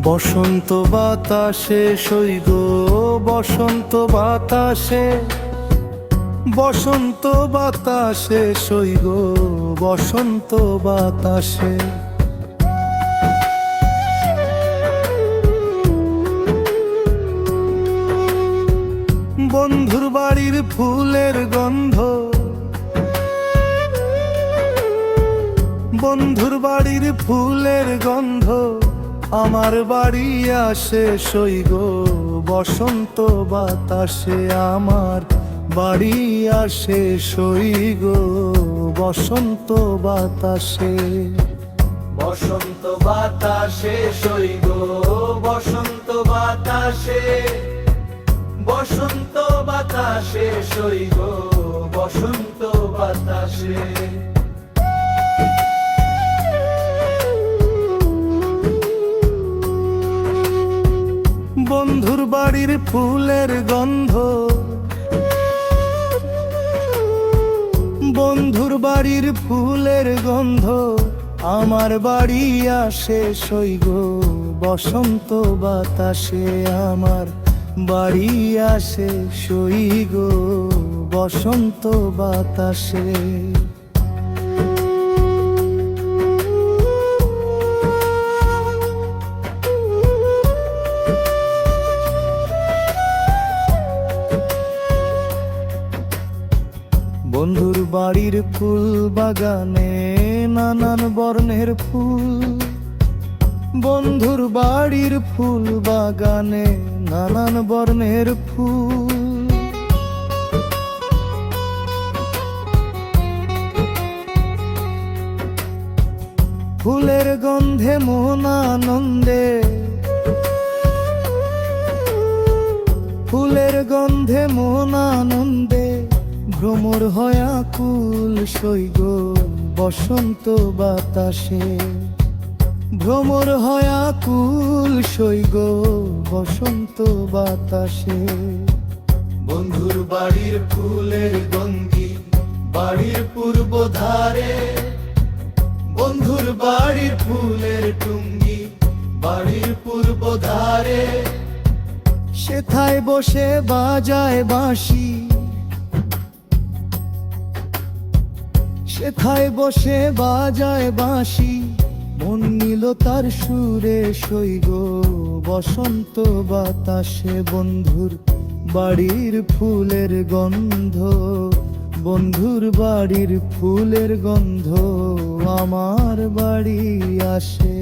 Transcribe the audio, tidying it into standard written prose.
বসন্ত বাতাসে সইগ বসন্ত বাতাসে, বসন্ত বাতাসে সইগ বসন্ত বাতাসে। বন্ধুর বাড়ির ফুলের গন্ধ, বন্ধুর বাড়ির ফুলের গন্ধ আমার বাড়ি আসে সইগ বসন্ত বাতাসে। আমার বাড়ি আসে সইগ বসন্ত বাতাসে। বসন্ত বাতাসে সইগ বসন্ত বাতাসে, বসন্ত বাতাসে সইগ বসন্ত বাতাসে। বন্ধুর বাড়ির ফুলের গন্ধ, বন্ধুর বাড়ির ফুলের গন্ধ আমার বাড়ি আসে সইগ বসন্ত বাতাসে। আমার বাড়ি আসে সইগ বসন্ত বাতাসে। বন্ধুর বাড়ির ফুল বাগানে নানান বর্ণের ফুল, বন্ধুর বাড়ির ফুল বাগানে নানান বর্ণের ফুল। ফুলের গন্ধে মন আনন্দে, ফুলের গন্ধে মন আনন্দে ভ্রমর হয় আকুল সইগ বসন্ত বাতাসে। ভ্রমর হয় আকুল সইগ বসন্ত বাতাসে। বন্ধুর বাড়ির ফুলের গন্ধি বাড়ির পূর্ব ধারে, বন্ধুর বাড়ির ফুলের টুঙ্গি বাড়ির পূর্ব ধারে। সেথায় বসে বাজায় বাঁশি, সেথায় বসে বাজায় বাঁশি মন নিল তার সুরে সইগ বসন্ত বাতাসে। বন্ধুর বাড়ির ফুলের গন্ধ, বন্ধুর বাড়ির ফুলের গন্ধ আমার বাড়ি আসে।